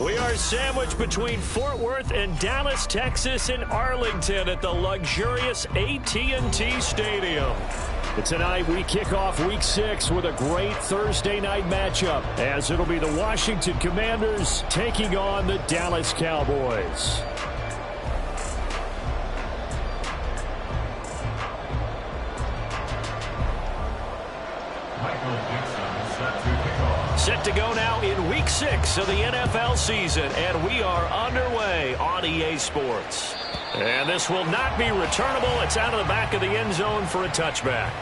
We are sandwiched between Fort Worth and Dallas, Texas, and Arlington at the luxurious AT&T Stadium. And tonight we kick off Week 6 with a great Thursday night matchup, as it'll be the Washington Commanders taking on the Dallas Cowboys. Set to go now in Week 6 of the NFL season, and we are underway on EA Sports. And this will not be returnable. It's out of the back of the end zone for a touchback.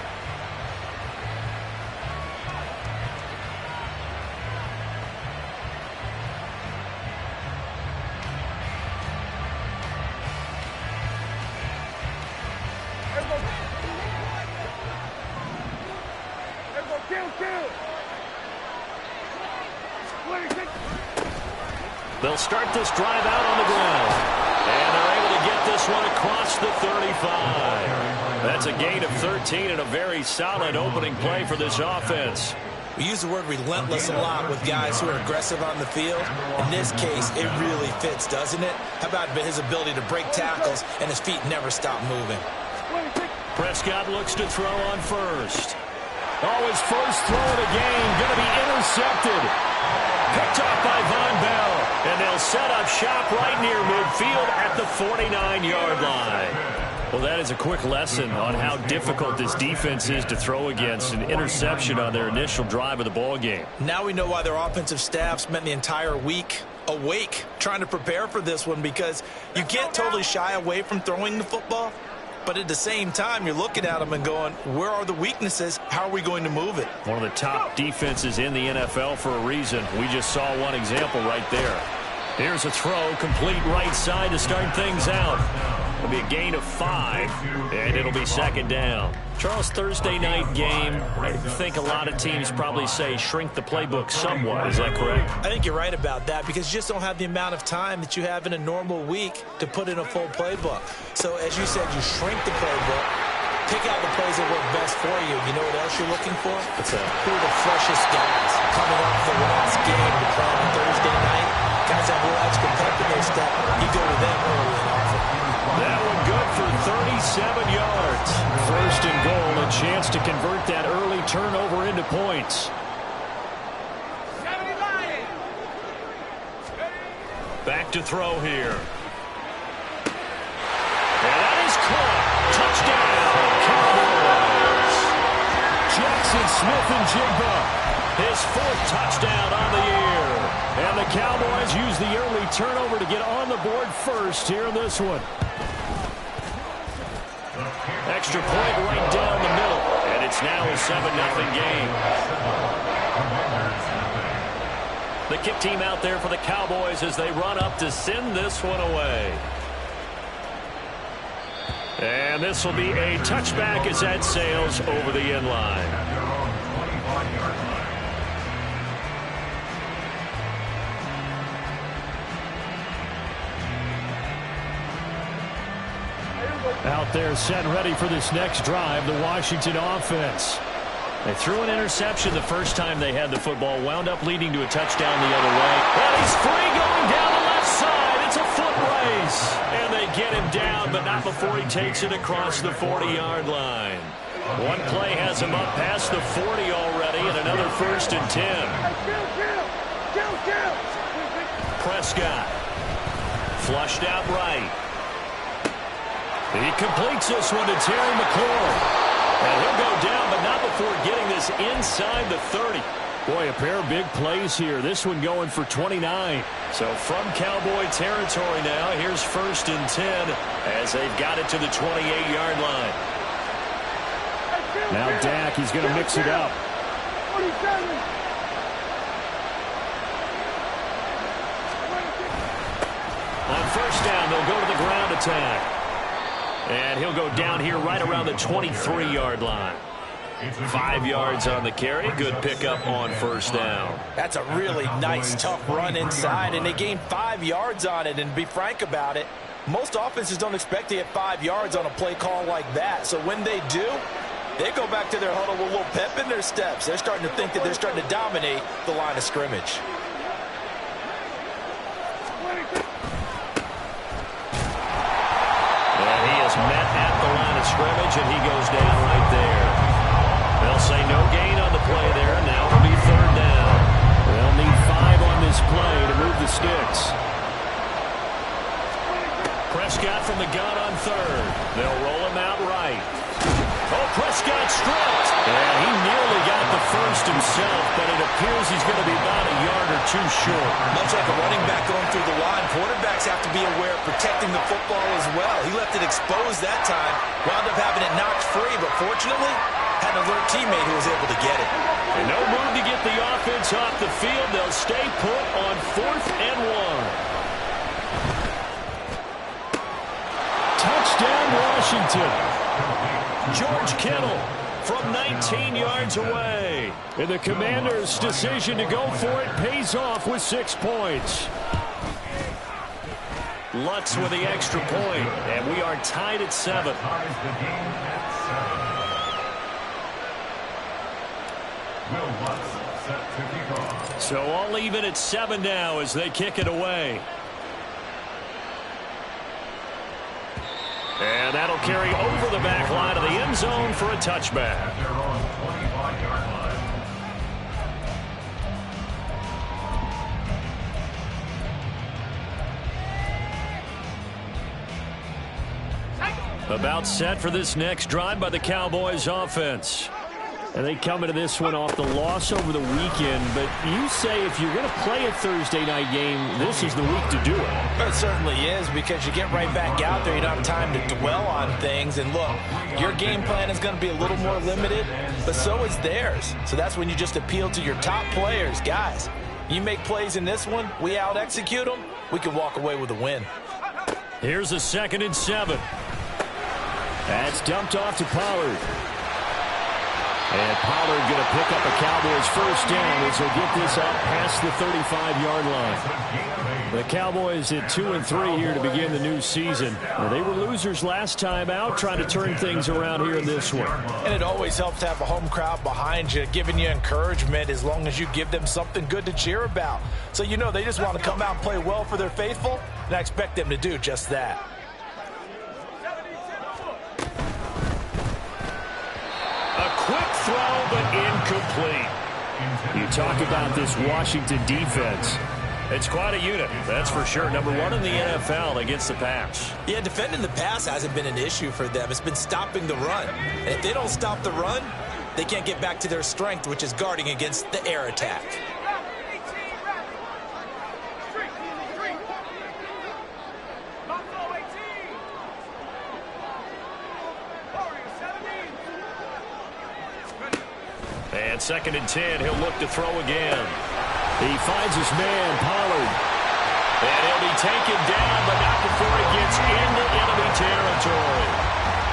They'll start this drive out on the ground. And they're able to get this one across the 35. That's a gain of 13 and a very solid opening play for this offense. We use the word relentless a lot with guys who are aggressive on the field. In this case, it really fits, doesn't it? How about his ability to break tackles and his feet never stop moving? Prescott looks to throw on first. Oh, his first throw of the game going to be intercepted. Picked off by Von Bell. And they'll set up shop right near midfield at the 49-yard line. Well, that is a quick lesson on how difficult this defense is to throw against. An interception on their initial drive of the ball game. Now we know why their offensive staff spent the entire week awake trying to prepare for this one, because you can't totally shy away from throwing the football. But at the same time, you're looking at them and going, where are the weaknesses? How are we going to move it? One of the top defenses in the NFL for a reason. We just saw one example right there. Here's a throw, complete right side to start things out. It'll be a gain of 5, and it'll be second down. Charles, Thursday night game, I think a lot of teams probably say shrink the playbook somewhat. Is that correct? I think you're right about that, because you just don't have the amount of time that you have in a normal week to put in a full playbook. So as you said, you shrink the playbook, pick out the plays that work best for you. You know what else you're looking for? What's that? Who are the freshest guys coming off the last game to play on Thursday night? Guys have a little extra pep in their step. You go to them early and often. That one good for 37 yards. First and goal, a chance to convert that early turnover into points. Back to throw here. And that is caught. Touchdown, Cowboys. Jackson Smith-Njigba, his 4th touchdown on the year. And the Cowboys use the early turnover to get on the board first here in this one. Extra point right down the middle. And it's now a 7-0 game. The kick team out there for the Cowboys as they run up to send this one away. And this will be a touchback as that sails over the end line. Out there set and ready for this next drive, the Washington offense. They threw an interception the first time they had the football, wound up leading to a touchdown the other way. And he's free going down the left side. It's a foot race. And they get him down, but not before he takes it across the 40-yard line. One play has him up past the 40 already, and another 1st and 10. Prescott. Flushed out right. He completes this one to Terry McLaurin. And he'll go down, but not before getting this inside the 30. Boy, a pair of big plays here. This one going for 29. So from Cowboy territory now, here's 1st and 10 as they've got it to the 28-yard line. Now Dak, he's going to mix it up. On 1st down, they'll go to the ground attack. And he'll go down here right around the 23-yard line. 5 yards on the carry. Good pickup on 1st down. That's a really nice, tough run inside, and they gained 5 yards on it. And to be frank about it, most offenses don't expect to get 5 yards on a play call like that. So when they do, they go back to their huddle with a little pep in their steps. They're starting to think that they're starting to dominate the line of scrimmage. And he is met at the line of scrimmage, and he goes down right there. They'll say no gain on the play there. Now it'll be third down. They'll need 5 on this play to move the sticks. Prescott from the gun on third. They'll roll him out right. Oh, Prescott stripped. And he nearly got the first himself, but it appears he's going to be about a yard or two short. Much like a running back going through the line, quarterbacks have to be aware of protecting the football as well. He left it exposed that time, wound up having it knocked free, but fortunately had an alert teammate who was able to get it. And no move to get the offense off the field. They'll stay put on 4th and 1. Touchdown, Washington. George Kittle from 19 yards away. And the Commanders' decision to go for it pays off with 6 points. Lutz with the extra point, and we are tied at 7. So all even at 7 now as they kick it away. And that'll carry over the back line of the end zone for a touchback. About set for this next drive by the Cowboys offense. And they come into this one off the loss over the weekend. But you say if you're going to play a Thursday night game, this is the week to do it. It certainly is, because you get right back out there. You don't have time to dwell on things. And look, your game plan is going to be a little more limited, but so is theirs. So that's when you just appeal to your top players. Guys, you make plays in this one, we out-execute them, we can walk away with a win. Here's a 2nd and 7. That's dumped off to Pollard. And Pollard going to pick up a Cowboys first down as he'll get this out past the 35-yard line. The Cowboys at 2-3 here to begin the new season. Now, they were losers last time out, trying to turn things around here in this one. And it always helps to have a home crowd behind you, giving you encouragement as long as you give them something good to cheer about. So you know they just want to come out and play well for their faithful, and I expect them to do just that. Quick throw, but incomplete. You talk about this Washington defense. It's quite a unit, that's for sure. Number 1 in the NFL against the pass. Yeah, defending the pass hasn't been an issue for them. It's been stopping the run. And if they don't stop the run, they can't get back to their strength, which is guarding against the air attack. And 2nd and 10, he'll look to throw again. He finds his man, Pollard. And he'll be taken down, but not before he gets into enemy territory.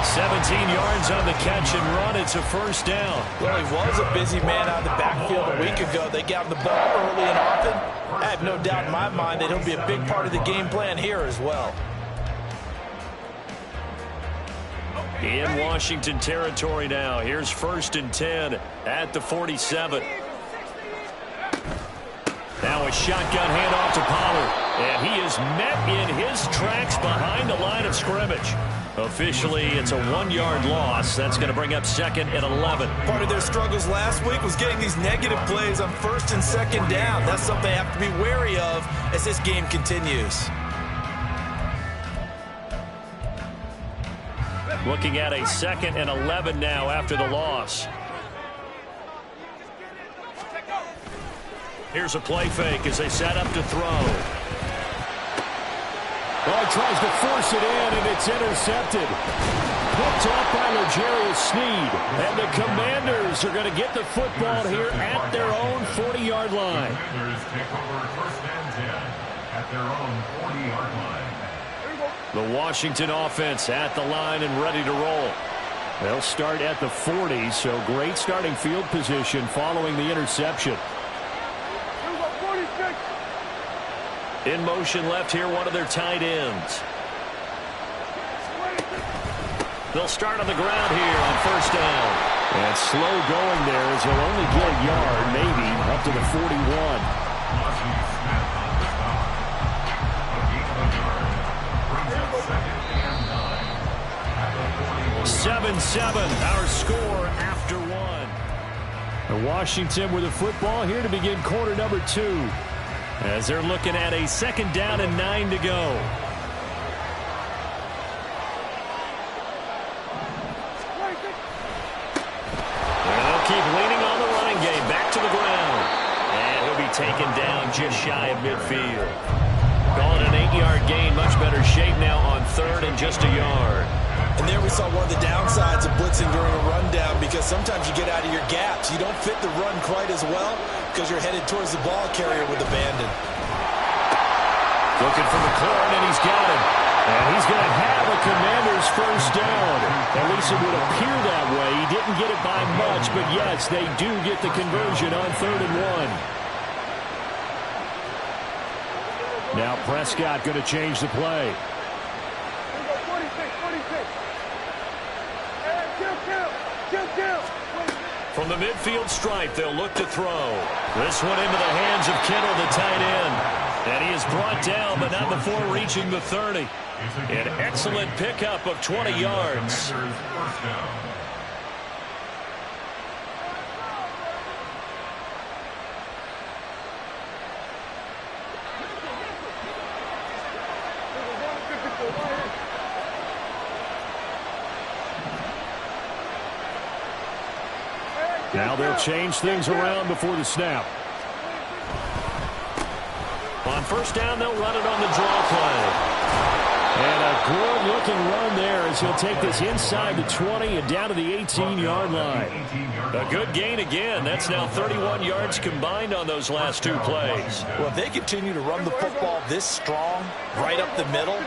17 yards on the catch and run. It's a first down. Well, he was a busy man out of the backfield a week ago. They got him the ball early and often. I have no doubt in my mind that he'll be a big part of the game plan here as well. In Washington territory now. Here's 1st and 10 at the 47. Now a shotgun handoff to Pollard. And he is met in his tracks behind the line of scrimmage. Officially, it's a 1-yard loss. That's going to bring up 2nd and 11. Part of their struggles last week was getting these negative plays on 1st and 2nd down. That's something they have to be wary of as this game continues. Looking at a 2nd and 11 now after the loss. Here's a play fake as they set up to throw. Oh, tries to force it in, and it's intercepted. Picked off by L'Jarius Sneed. And the Commanders are going to get the football here at their own 40-yard line. Commanders take over 1st and 10 at their own 40-yard line. The Washington offense at the line and ready to roll. They'll start at the 40, so great starting field position following the interception. In motion left here, one of their tight ends. They'll start on the ground here on 1st down. And slow going there as they'll only get a yard, maybe, up to the 41. 7, our score after 1. Washington with the football here to begin quarter number 2. As they're looking at a 2nd down and 9 to go. They'll keep leaning on the running game. Back to the ground. And he'll be taken down just shy of midfield. Call it an 8-yard gain. Much better shape now on 3rd and just a yard. And there we saw one of the downsides of blitzing during a rundown, because sometimes you get out of your gaps. You don't fit the run quite as well because you're headed towards the ball carrier with abandon. Looking for McLaurin, and he's got him. And he's going to have a Commanders first down. At least it would appear that way. He didn't get it by much, but yes, they do get the conversion on 3rd and 1. Now Prescott going to change the play. From the midfield stripe, they'll look to throw. This one into the hands of Kittle, the tight end. And he is brought down, but not before reaching the 30. An excellent pickup of 20 yards. Now they'll change things around before the snap. On first down, they'll run it on the draw play. And a good-looking run there as he'll take this inside the 20 and down to the 18-yard line. A good gain again. That's now 31 yards combined on those last 2 plays. Well, if they continue to run the football this strong, right up the middle,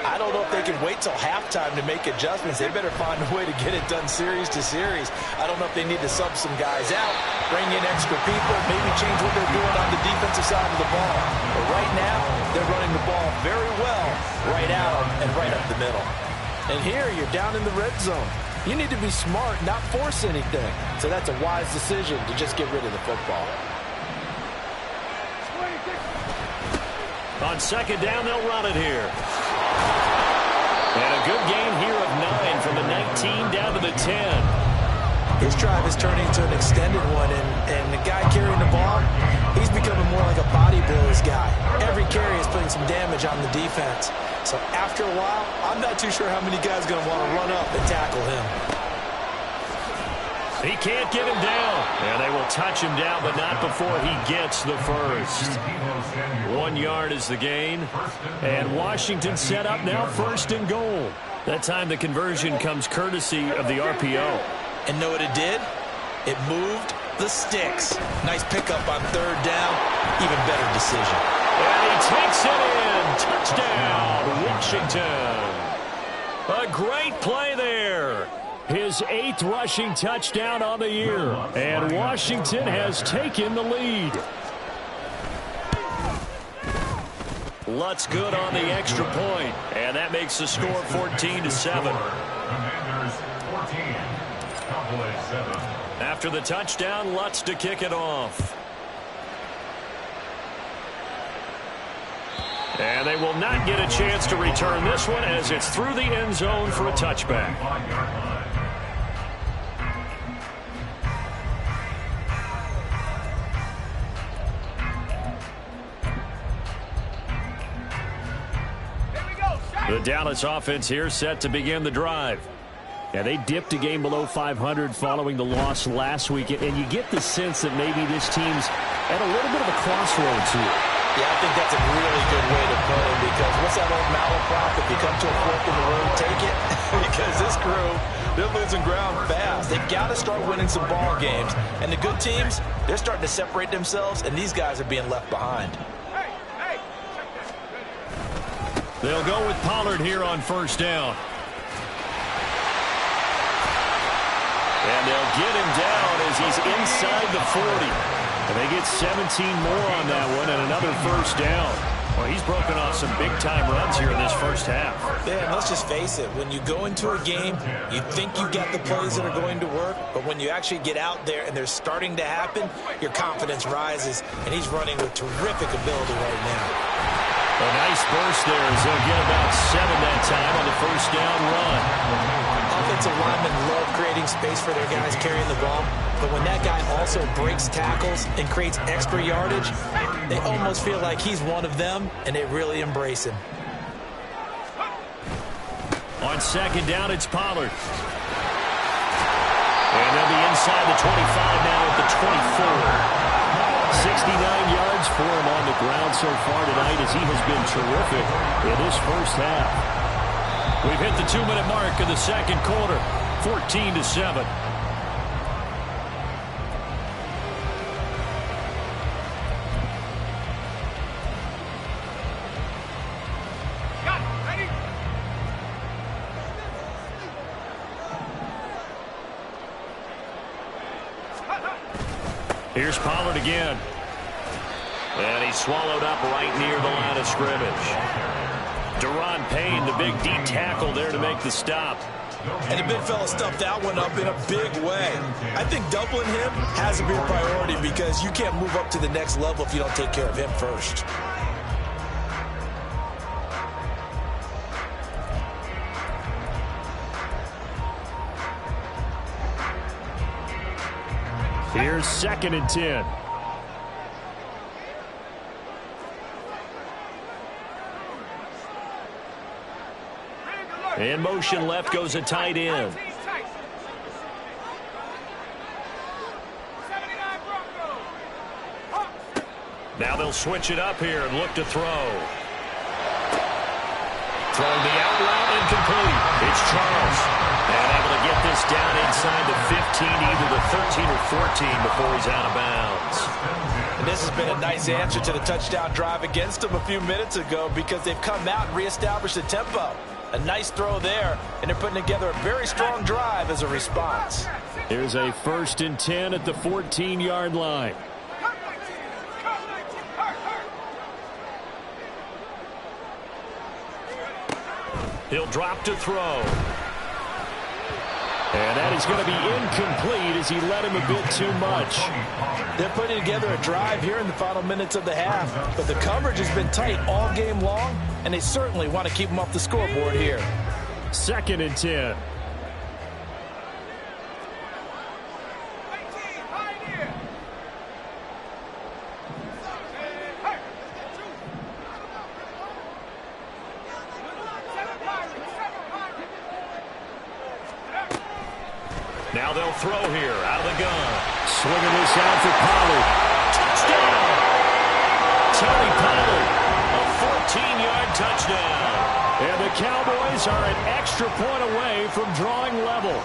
I don't know if they can wait till halftime to make adjustments. They better find a way to get it done series to series. I don't know if they need to sub some guys out, bring in extra people, maybe change what they're doing on the defensive side of the ball. But right now, they're running the ball very well, right out and right up the middle. And here, you're down in the red zone. You need to be smart, not force anything. So that's a wise decision to just get rid of the football. On 2nd down, they'll run it here. And a good gain here of 9 from the 19 down to the 10. His drive is turning into an extended one, and the guy carrying the ball, he's becoming more like a body blows guy. Every carry is putting some damage on the defense. So after a while, I'm not too sure how many guys are going to want to run up and tackle him. He can't get him down. And they will touch him down, but not before he gets the first. 1 yard is the gain. And Washington set up now 1st and goal. That time the conversion comes courtesy of the RPO. And know what it did? It moved the sticks. Nice pickup on 3rd down. Even better decision. And he takes it in. Touchdown, Washington. A great play there. His 8th rushing touchdown on the year. And Washington has taken the lead. Lutz good on the extra point. And that makes the score 14-7. After the touchdown, Lutz to kick it off. And they will not get a chance to return this one as it's through the end zone for a touchback. The Dallas offense here set to begin the drive. Yeah, they dipped a game below 500 following the loss last week, and you get the sense that maybe this team's at a little bit of a crossroads here. Yeah, I think that's a really good way to put it, because what's that old malaprop? If you come to a fork in the road, take it. Because this crew, they're losing ground fast. They've got to start winning some ball games. And the good teams, they're starting to separate themselves, and these guys are being left behind. They'll go with Pollard here on 1st down. And they'll get him down as he's inside the 40. And they get 17 more on that one and another 1st down. Well, he's broken off some big-time runs here in this first half. Yeah, and let's just face it. When you go into a game, you think you got the plays that are going to work, but when you actually get out there and they're starting to happen, your confidence rises, and he's running with terrific ability right now. A nice burst there as they'll get about 7 that time on the 1st down run. offensive linemen love creating space for their guys carrying the ball, but when that guy also breaks tackles and creates extra yardage, they almost feel like he's one of them, and they really embrace him. On second down, it's Pollard. And they'll be inside the 25 now at the 24. 69 yards for him on the ground so far tonight as he has been terrific in this first half. We've hit the 2-minute mark of the second quarter, 14-7. Here's Pollard again. And he's swallowed up right near the line of scrimmage. Deron Payne, the big D tackle there to make the stop. And the big fella stuffed that one up in a big way. I think doubling him has to be a priority because you can't move up to the next level if you don't take care of him first. Here's 2nd and 10. In motion left goes a tight end. Now they'll switch it up here and look to throw. Throwing the out route, incomplete. It's Charles. And able to get this down inside the 15, either the 13 or 14 before he's out of bounds. And this has been a nice answer to the touchdown drive against them a few minutes ago because they've come out and reestablished the tempo. A nice throw there, and they're putting together a very strong drive as a response. Here's a 1st and 10 at the 14-yard line. He'll drop to throw. And that is going to be incomplete as he led him a bit too much. They're putting together a drive here in the final minutes of the half, but the coverage has been tight all game long, and they certainly want to keep them off the scoreboard here. 2nd and 10. Now they'll throw here out of the gun. Swinging this out for Pollard. Touchdown! Tony Pollard, a 14-yard touchdown. And the Cowboys are an extra point away from drawing level.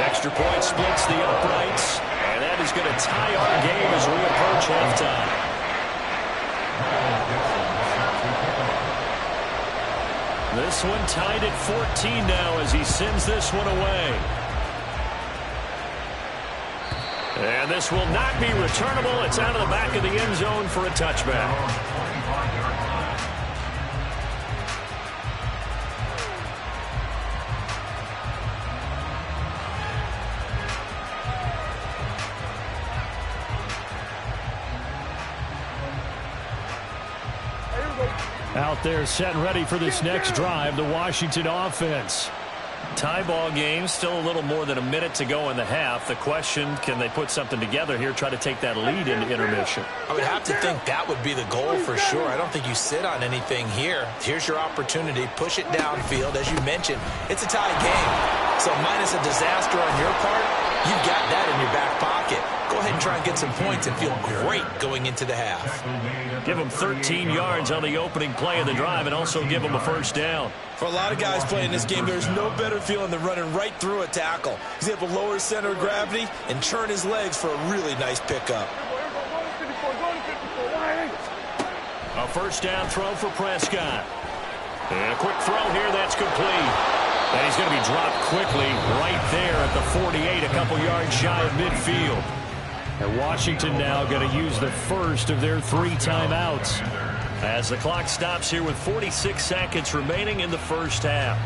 Extra point splits the uprights, and that is going to tie our game as we approach halftime. This one tied at 14 now as he sends this one away. And this will not be returnable. It's out of the back of the end zone for a touchback. Out there set and ready for this next drive, the Washington offense. Tie ball game, still a little more than a minute to go in the half. The question, can they put something together here, try to take that lead into intermission? I would have to think that would be the goal for sure. I don't think you sit on anything here. Here's your opportunity. Push it downfield. As you mentioned, it's a tie game. So minus a disaster on your part, you've got that in your back pocket. Go ahead and try and get some points and feel great going into the half. Give them 13 yards on the opening play of the drive and also give them a first down. For a lot of guys playing this game, there's no better feeling than running right through a tackle. He's able to lower his center of gravity and churn his legs for a really nice pickup. A first down throw for Prescott. And a quick throw here, that's complete. And he's going to be dropped quickly right there at the 48, a couple yards shy of midfield. And Washington now going to use the first of their 3 timeouts as the clock stops here with 46 seconds remaining in the first half.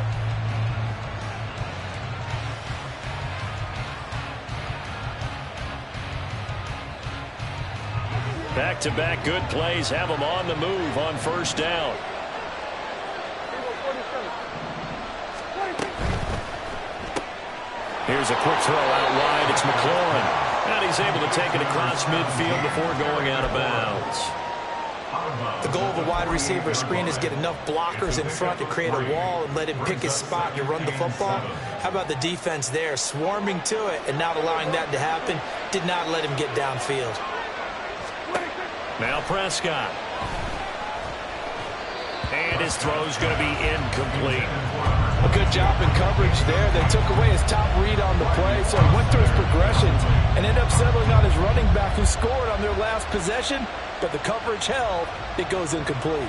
Back-to-back good plays have them on the move on first down. Here's a quick throw out wide. It's McLaurin. And he's able to take it across midfield before going out of bounds. The goal of a wide receiver screen is get enough blockers in front to create a wall and let him pick his spot to run the football. How about the defense there, swarming to it and not allowing that to happen? Did not let him get downfield. Now Prescott. And his throw's going to be incomplete. A good job in coverage there. They took away his top read on the play, so he went through his progressions and ended up settling on his running back who scored on their last possession, but the coverage held. It goes incomplete.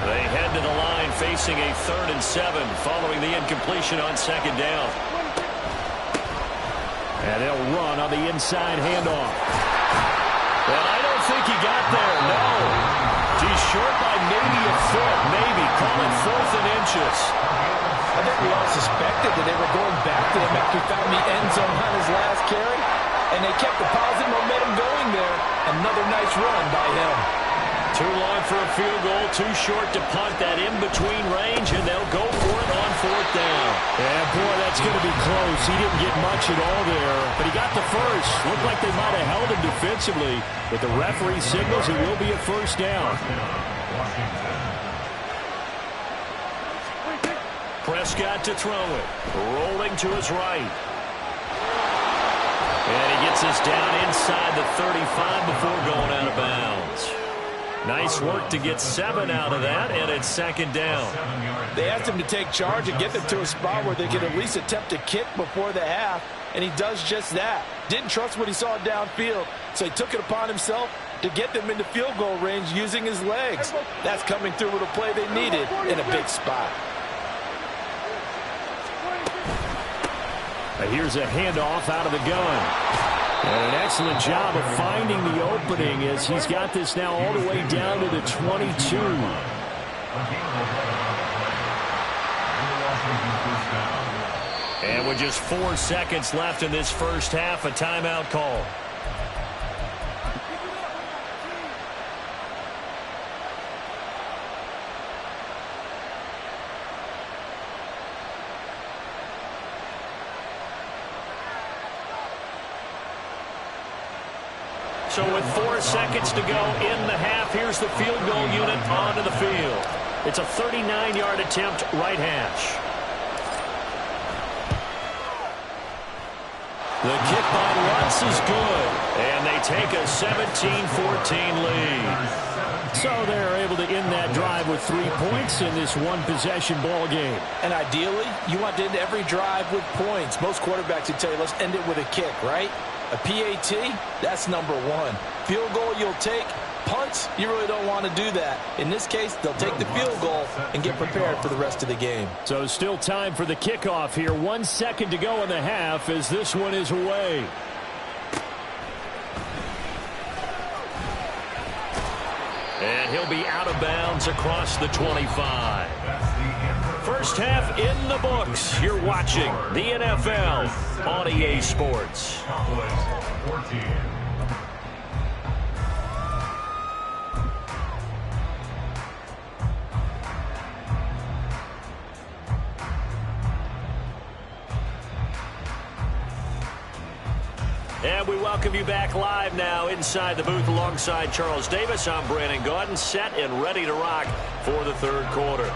They head to the line facing a 3rd and 7 following the incompletion on 2nd down. And they'll run on the inside handoff. Well, I don't think he got there, no. He's short by maybe a foot, maybe. Call it 4th and inches. I think we all suspected that they were going back to him after he found the end zone on his last carry, and they kept the positive momentum going there. Another nice run by him. Too long for a field goal, too short to punt that in-between range, and they'll go for it on 4th down. Yeah, boy, that's going to be close. He didn't get much at all there, but he got the first. Looked like they might have held him defensively, but the referee signals it will be a 1st down. Prescott to throw it, rolling to his right. And he gets us down inside the 35 before going out of bounds. Nice work to get 7 out of that, and it's 2nd down. They asked him to take charge and get them to a spot where they could at least attempt a kick before the half, and he does just that. Didn't trust what he saw downfield, so he took it upon himself to get them into field goal range using his legs. That's coming through with a play they needed in a big spot. Here's a handoff out of the gun. And an excellent job of finding the opening as he's got this now all the way down to the 22. And with just 4 seconds left in this first half, a timeout call. So with 4 seconds to go in the half, here's the field goal unit onto the field. It's a 39-yard attempt, right hash. The kick by Lutz is good, and they take a 17-14 lead. So they're able to end that drive with 3 points in this one-possession ball game. And ideally, you want to end every drive with points. Most quarterbacks would tell you, let's end it with a kick, right? A PAT, that's number 1. Field goal you'll take. Punts, you really don't want to do that. In this case, they'll take the field goal and get prepared for the rest of the game. So still time for the kickoff here. 1 second to go in the half as this one is away. And he'll be out of bounds across the 25. First half in the books. You're watching the NFL on EA Sports. And we welcome you back live now inside the booth alongside Charles Davis. I'm Brandon Gaudin, set and ready to rock for the third quarter.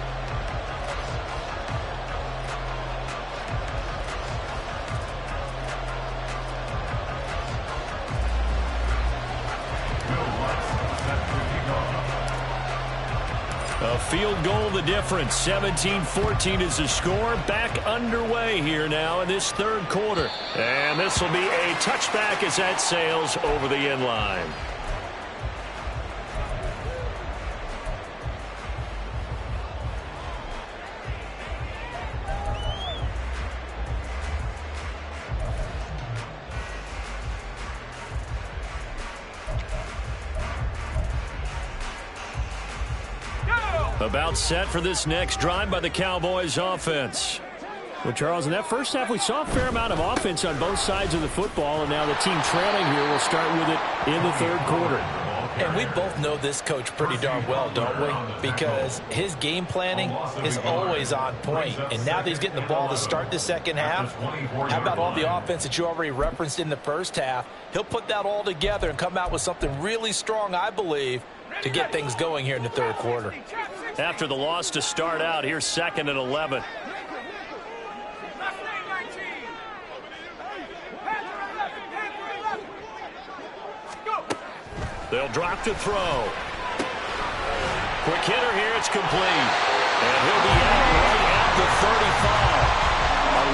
A field goal the difference. 17-14 is the score. Back underway here now in this third quarter. And this will be a touchback as that sails over the end line. About set for this next drive by the Cowboys offense. Well, Charles, in that first half, we saw a fair amount of offense on both sides of the football, and now the team trailing here will start with it in the third quarter. And we both know this coach pretty darn well, don't we? Because his game planning is always on point. And now that he's getting the ball to start the second half, how about all the offense that you already referenced in the first half? He'll put that all together and come out with something really strong, I believe, to get things going here in the third quarter. After the loss to start out, here's 2nd and 11. They'll drop to throw. Quick hitter here, it's complete. And he'll be out right at the 35.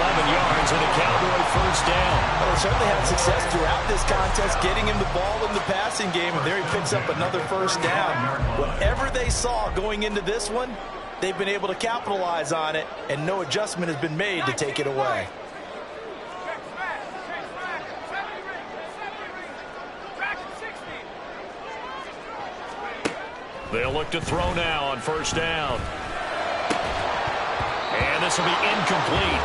11 yards and a Cowboy first down. Well, they certainly had success throughout this contest, getting him the ball in the passing game, and there he picks up another first down. Whatever they saw going into this one, they've been able to capitalize on it, and no adjustment has been made to take it away. They'll look to throw now on first down. And this will be incomplete.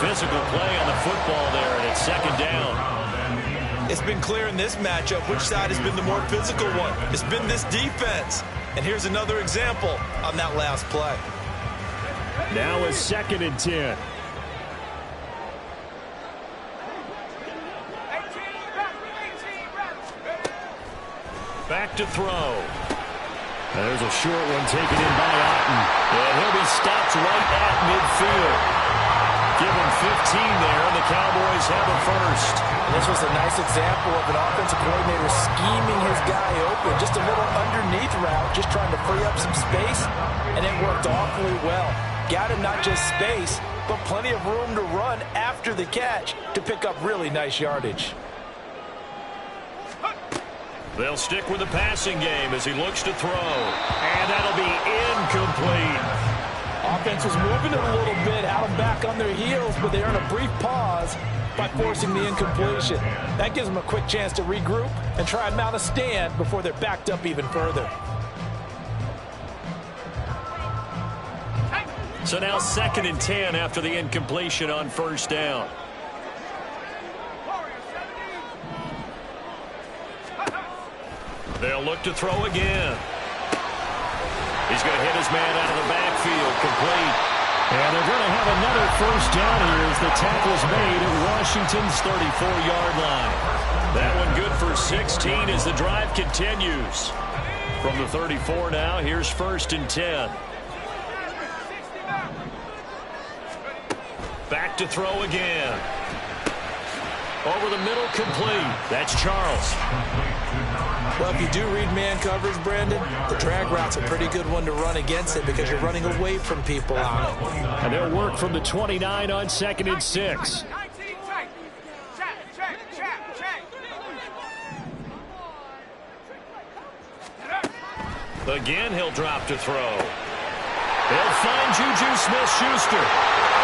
Physical play on the football there, and it's 2nd down. It's been clear in this matchup which side has been the more physical one. It's been this defense. And here's another example on that last play. Now is 2nd and 10. Back to throw. And there's a short one taken in by Otten. And he'll be stopped right at midfield. Give him 15 there, and the Cowboys have a first. And this was a nice example of an offensive coordinator scheming his guy open. Just a little underneath route, just trying to free up some space, and it worked awfully well. Got him not just space, but plenty of room to run after the catch to pick up really nice yardage. They'll stick with the passing game as he looks to throw. And that'll be incomplete. Offense was moving it a little bit, out and back on their heels, but they earn a brief pause by forcing the incompletion. That gives them a quick chance to regroup and try and mount a stand before they're backed up even further. So now 2nd and 10 after the incompletion on first down. They'll look to throw again. He's going to hit his man out of the backfield, complete. And they're going to have another first down here as the tackle is made at Washington's 34-yard line. That one good for 16 as the drive continues. From the 34 now, here's 1st and 10. Back to throw again. Over the middle, complete. That's Charles. Well, if you do read man coverage, Brandon, the drag route's a pretty good one to run against it because you're running away from people on it. And they'll work from the 29 on 2nd and 6. Again, he'll drop to throw. They'll find Juju Smith-Schuster.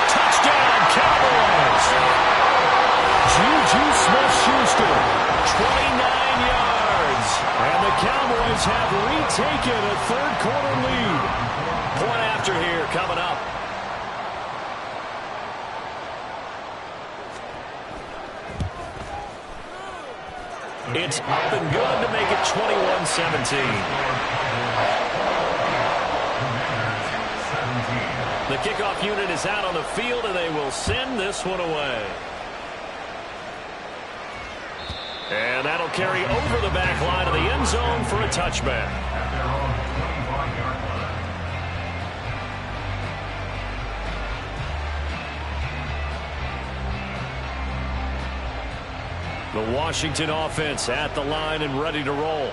Touchdown, Cowboys! Juju Smith-Schuster, 29 yards. and the Cowboys have retaken a third-quarter lead. Point after here coming up. It's up and good to make it 21-17. The kickoff unit is out on the field, and they will send this one away. And that'll carry over the back line of the end zone for a touchback. The Washington offense at the line and ready to roll.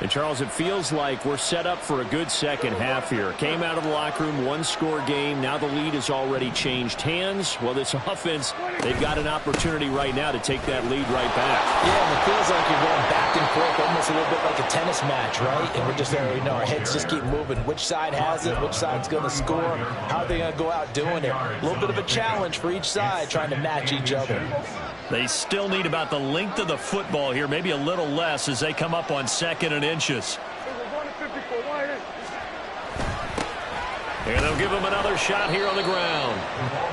And, Charles, it feels like we're set up for a good second half here. Came out of the locker room, one-score game. Now the lead has already changed hands. Well, this offense, they've got an opportunity right now to take that lead right back. Yeah, and it feels like you're going back and forth, almost a little bit like a tennis match, right? And we're just there, you know, our heads just keep moving. Which side has it? Which side's going to score? How are they going to go out doing it? A little bit of a challenge for each side, trying to match each other. They still need about the length of the football here, maybe a little less as they come up on 2nd and inches. And they'll give him another shot here on the ground.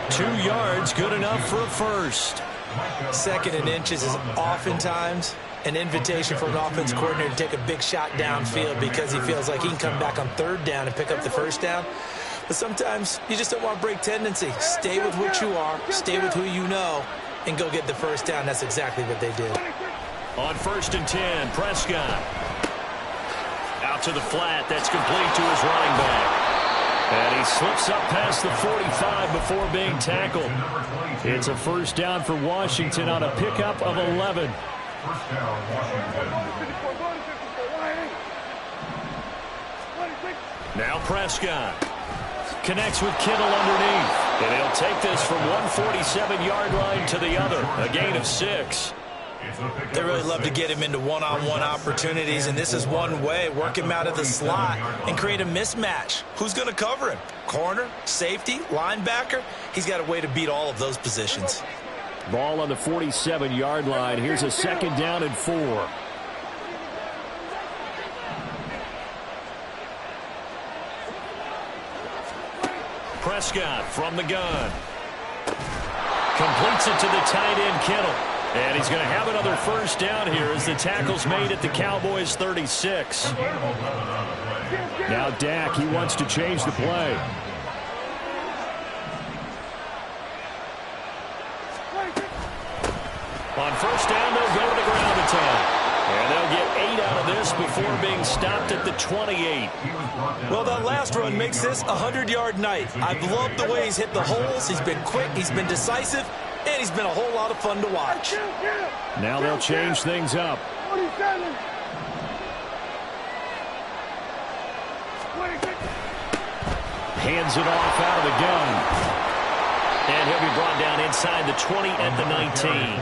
2 yards, good enough for a first. 2nd and inches is oftentimes an invitation for an offense coordinator to take a big shot downfield because he feels like he can come back on third down and pick up the first down. But sometimes you just don't want to break tendency. Stay with what you are, stay with who you know, and go get the first down. That's exactly what they did. On 1st and 10, Prescott. Out to the flat. That's complete to his running back. And he slips up past the 45 before being tackled. It's a first down for Washington on a pickup of 11. First down, Washington. Now Prescott connects with Kittle underneath. And he'll take this from one 47-yard line to the other. A gain of 6. They really love to get him into one-on-one opportunities, and this is one way. Work him out of the slot and create a mismatch. Who's going to cover him? Corner, safety, linebacker? He's got a way to beat all of those positions. Ball on the 47-yard line. Here's a 2nd down and 4. Prescott from the gun. Completes it to the tight end, Kittle. And he's going to have another first down here as the tackle's made at the Cowboys' 36. Now Dak, he wants to change the play. On first down, they'll go to the ground attack. And they'll get 8 out of this before being stopped at the 28. Well, that last run makes this a 100-yard night. I've loved the way he's hit the holes. He's been quick. He's been decisive. And he's been a whole lot of fun to watch. Now they'll change things up. Hands it off out of the gun. And he'll be brought down inside the 20 at the 19.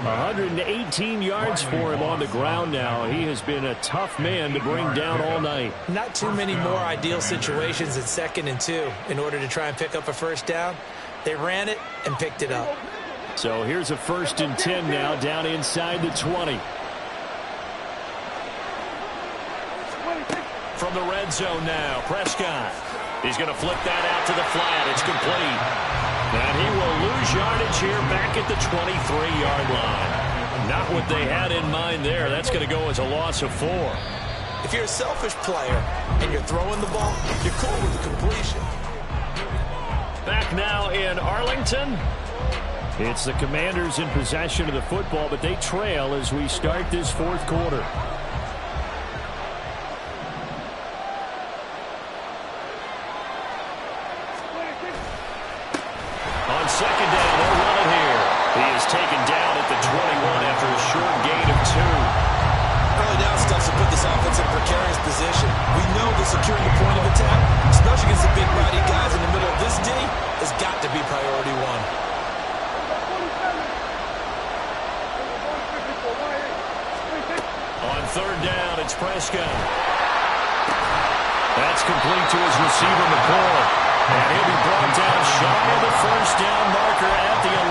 118 yards for him on the ground now. He has been a tough man to bring down all night. Not too many more ideal situations at 2nd and 2 in order to try and pick up a first down. They ran it and picked it up. So here's a 1st and 10 now down inside the 20. From the red zone now, Prescott. He's going to flip that out to the flat. It's complete. And he will lose yardage here back at the 23-yard line. Not what they had in mind there. That's going to go as a loss of 4. If you're a selfish player and you're throwing the ball, you're cool with the completion. Back now in Arlington. It's the Commanders in possession of the football, but they trail as we start this 4th quarter. On 2nd down, they'll run it here. He is taken down at the 21 after a short gain of 2. Early down stuffs will put this offense in a precarious position. We know that securing the point of attack, especially against the big body guys in the middle of this D, has got to be priority 1. On 3rd down, it's Prescott. That's complete to his receiver, McCoy. And he'll be brought down shy of the first down marker at the 11.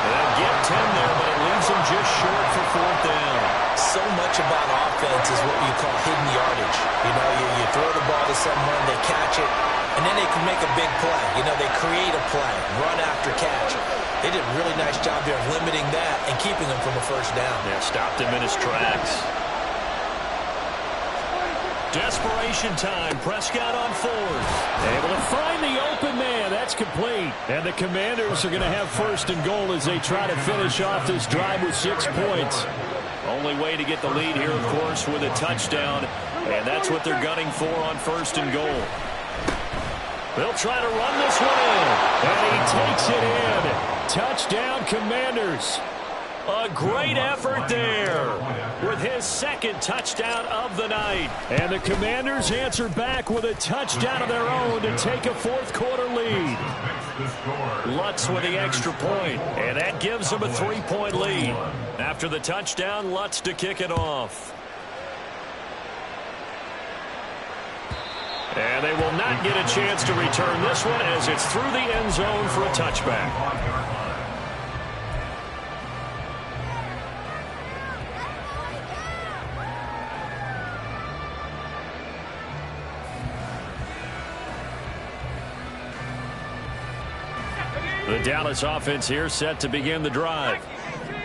They'll get 10 there, but it leaves them just short for 4th down. So much about offense is what you call hidden yardage. You know, you throw the ball to someone, they catch it, and then they can make a big play. You know, they create a play, run after catch. They did a really nice job there of limiting that and keeping him from a first down. Yeah, stopped him in his tracks. Desperation time. Prescott on 4th. Able to find the open man. That's complete. And the Commanders are going to have 1st and goal as they try to finish off this drive with 6 points. Only way to get the lead here, of course, with a touchdown. And that's what they're gunning for on 1st and goal. They'll try to run this one in. And he takes it in. Touchdown, Commanders. A great effort there with his 2nd touchdown of the night. And the Commanders answer back with a touchdown of their own to take a 4th quarter lead. Lutz with the extra point, and that gives them a 3-point lead. After the touchdown, Lutz to kick it off. And they will not get a chance to return this one as it's through the end zone for a touchback. The Dallas offense here set to begin the drive.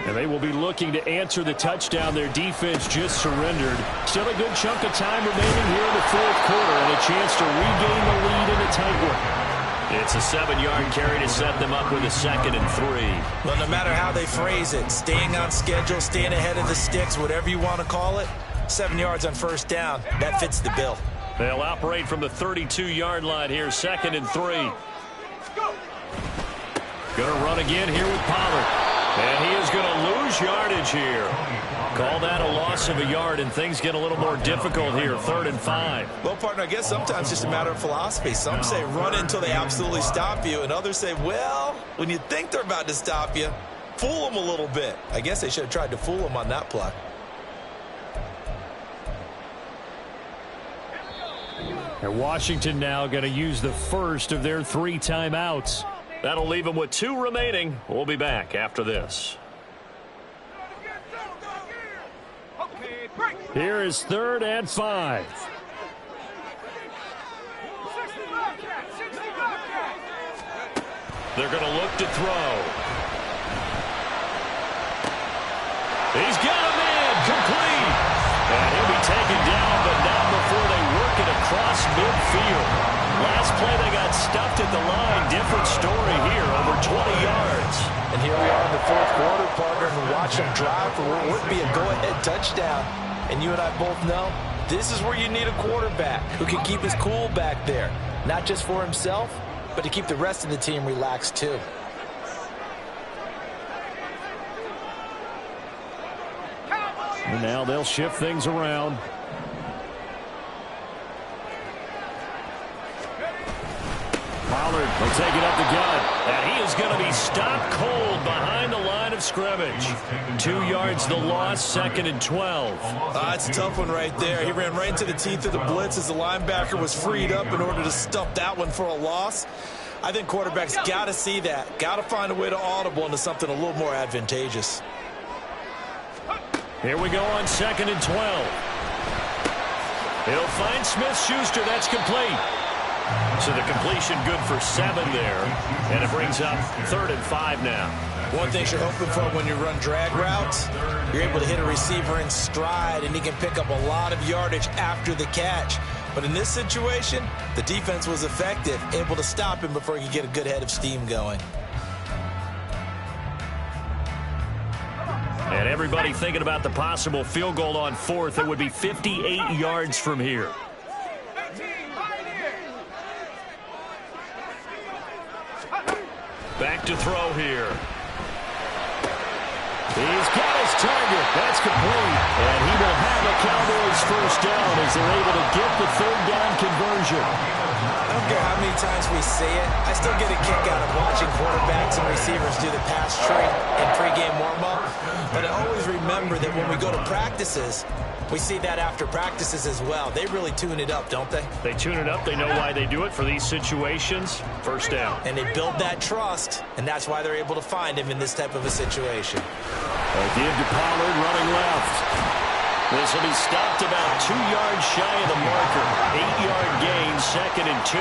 And they will be looking to answer the touchdown their defense just surrendered. Still a good chunk of time remaining here in the fourth quarter and a chance to regain the lead in a tight one. It's a 7-yard carry to set them up with a 2nd and 3. Well, no matter how they phrase it, staying on schedule, staying ahead of the sticks, whatever you want to call it, 7 yards on first down, that fits the bill. They'll operate from the 32-yard line here, 2nd and 3. Going to run again here with Pollard. And he is going to lose yardage here. Call that a loss of a yard, and things get a little more difficult here, 3rd and 5. Well, partner, I guess sometimes it's just a matter of philosophy. Some say run until they absolutely stop you, and others say, well, when you think they're about to stop you, fool them a little bit. I guess they should have tried to fool them on that play. And Washington now going to use the first of their 3 timeouts. That'll leave them with 2 remaining. We'll be back after this. Here is 3rd and 5. They're going to look to throw. He's got a man complete. And he'll be taken down, but not before they work it across midfield. Last play, they got stuffed at the line. Different story here, over 20 yards. And here we are in the fourth quarter, partner, and watch them drive for what would be a go-ahead touchdown. And you and I both know this is where you need a quarterback who can keep his cool back there. Not just for himself, but to keep the rest of the team relaxed too. And now they'll shift things around. Pollard will take it up the gut. And he is going to be stopped cold behind the line of scrimmage. 2 yards the loss, 2nd and 12. That's a tough one right there. He ran right into the teeth of the blitz as the linebacker was freed up in order to stuff that one for a loss. I think quarterbacks got to see that. Got to find a way to audible into something a little more advantageous. Here we go on 2nd and 12. He'll find Smith-Schuster. That's complete. So the completion good for 7 there. And it brings up 3rd and 5 now. One thing you're hoping for when you run drag routes, you're able to hit a receiver in stride, and he can pick up a lot of yardage after the catch. But in this situation, the defense was effective, able to stop him before he could get a good head of steam going. And everybody thinking about the possible field goal on 4th. It would be 58 yards from here. Back to throw here. He's got his target. That's complete. And he will have a Cowboys first down as they're able to get the 3rd down conversion. I don't care how many times we say it. I still get a kick out of watching quarterbacks and receivers do the pass tree in pregame warm-up. But I always remember that when we go to practices, we see that after practices as well. They really tune it up, don't they? They tune it up. They know why they do it for these situations. First down. And they build that trust, and that's why they're able to find him in this type of a situation. A give to Pollard running left. This will be stopped about 2 yards shy of the marker. 8-yard gain, 2nd and 2.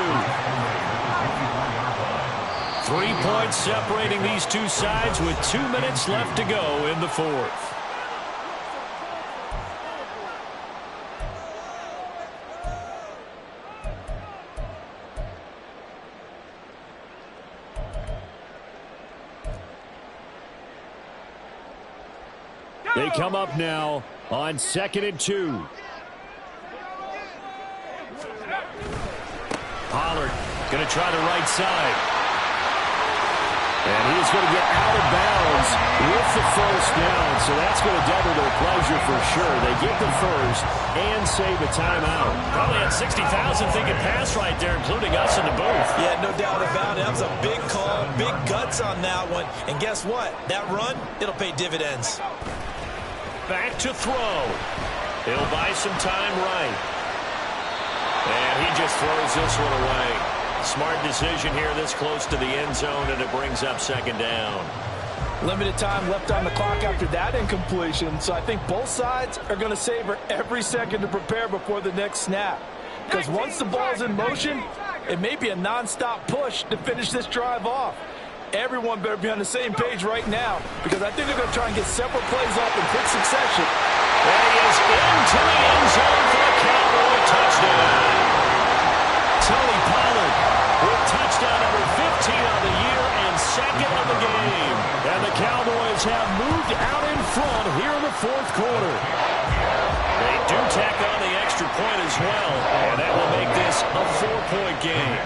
3 points separating these two sides with 2 minutes left to go in the 4th. They come up now on 2nd and 2. Pollard going to try the right side. And he's going to get out of bounds with the first down. So that's going to double their pleasure for sure. They get the first and save a timeout. Probably had 60,000 thinking pass right there, including us in the booth. Yeah, no doubt about it. That was a big call, big guts on that one. And guess what? That run, it'll pay dividends. Back to throw. He'll buy some time right. And he just throws this one away. Smart decision here this close to the end zone, and it brings up 2nd down. Limited time left on the clock after that incompletion, so I think both sides are going to savor every second to prepare before the next snap. Because once the ball's in motion, it may be a nonstop push to finish this drive off. Everyone better be on the same page right now because I think they're going to try and get several plays off in quick succession. And he is into the end zone for a Cowboy touchdown. Tony Pollard with touchdown number 15 on the year and second of the game. And the Cowboys have moved out in front here in the fourth quarter. They do tack on the extra point as well, and that will make this a 4-point game.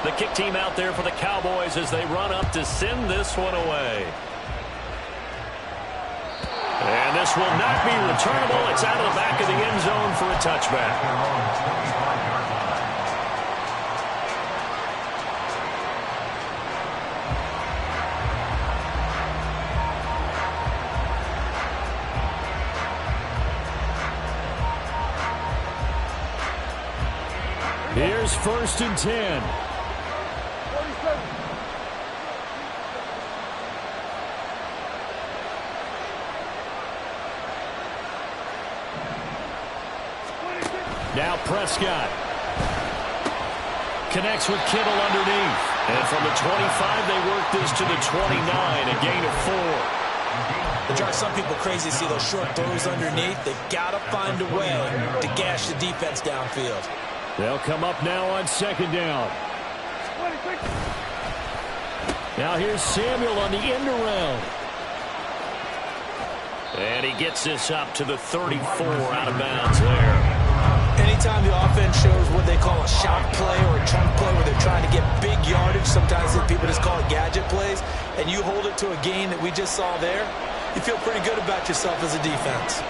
The kick team out there for the Cowboys as they run up to send this one away. And this will not be returnable. It's out of the back of the end zone for a touchback. Here's 1st and 10. Now Prescott connects with Kittle underneath. And from the 25, they work this to the 29, a gain of 4. It drives some people crazy to see those short throws underneath. They've got to find a way to gash the defense downfield. They'll come up now on 2nd down. Now here's Samuel on the end around. And he gets this up to the 34 out of bounds there. Anytime the offense shows what they call a shock play or a chunk play where they're trying to get big yardage, sometimes people just call it gadget plays, and you hold it to a gain that we just saw there, you feel pretty good about yourself as a defense.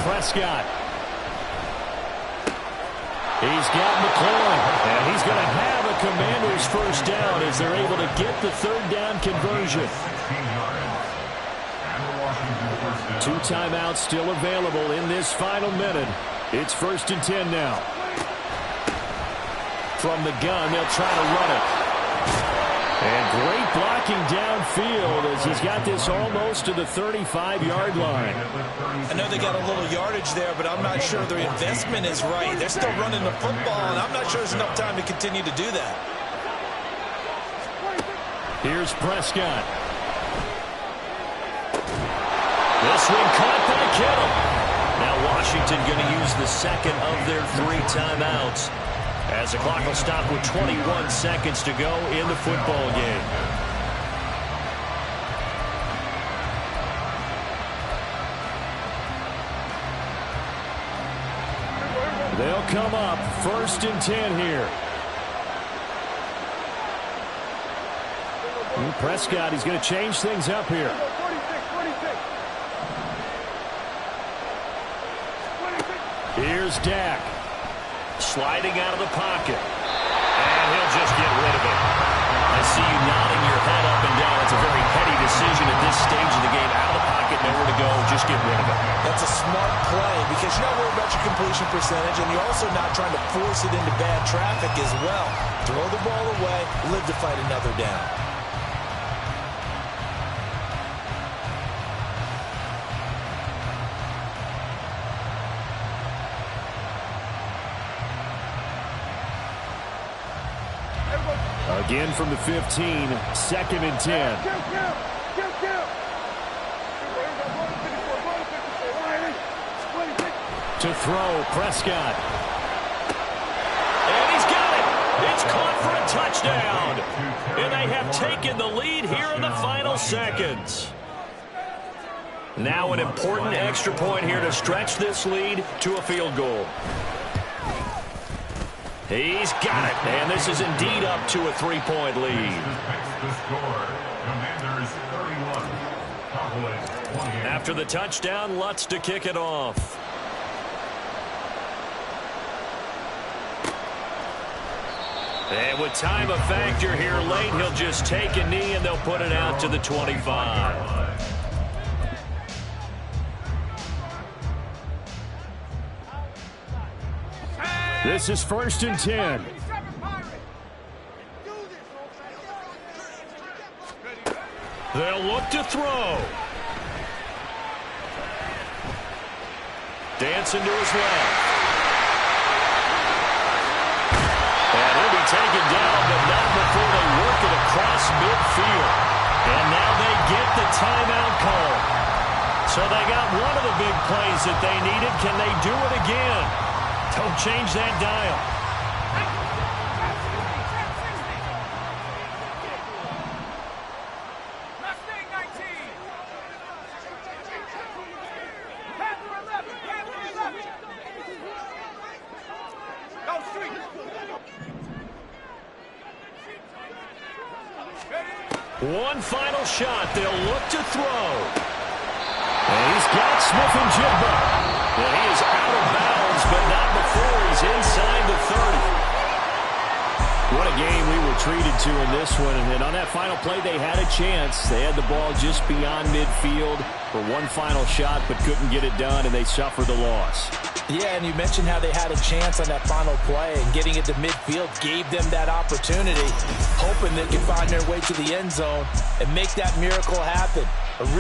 Prescott. He's got McLaurin, and he's going to have a Commanders first down as they're able to get the 3rd down conversion. 2 timeouts still available in this final minute. It's 1st and 10 now. From the gun, they'll try to run it. And great blocking downfield as he's got this almost to the 35-yard line. I know they got a little yardage there, but I'm not sure their investment is right. They're still running the football, and I'm not sure there's enough time to continue to do that. Here's Prescott. This one caught by Kittle. Now Washington going to use the second of their 3 timeouts, as the clock will stop with 21 seconds to go in the football game. They'll come up 1st and 10 here. And Prescott, he's going to change things up here. Here's Dak. Sliding out of the pocket. And he'll just get rid of it. I see you nodding your head up and down. It's a very heady decision at this stage of the game. Out of the pocket, nowhere to go. Just get rid of it. That's a smart play because you're not worried about your completion percentage, and you're also not trying to force it into bad traffic as well. Throw the ball away, live to fight another down. Again from the 15, 2nd and 10. To throw, Prescott. And he's got it. It's caught for a touchdown. And they have taken the lead here in the final seconds. Now an important extra point here to stretch this lead to a field goal. He's got it, and this is indeed up to a 3-point lead. After the touchdown, Lutz to kick it off. And with time a factor here late, he'll just take a knee, and they'll put it out to the 25. This is 1st and 10. They'll look to throw. Dancing to his left. And he'll be taken down, but not before they work it across midfield. And now they get the timeout call. So they got one of the big plays that they needed. Can they do it again? Don't change that dial. One final shot. They'll look to throw. And he's got Smith-Njigba. And he is out of bounds, but not before he's inside the 30. What a game we were treated to in this one. And on that final play, they had a chance. They had the ball just beyond midfield for one final shot, but couldn't get it done, and they suffered the loss. Yeah, and you mentioned how they had a chance on that final play, and getting it to midfield gave them that opportunity, hoping they could find their way to the end zone and make that miracle happen. A real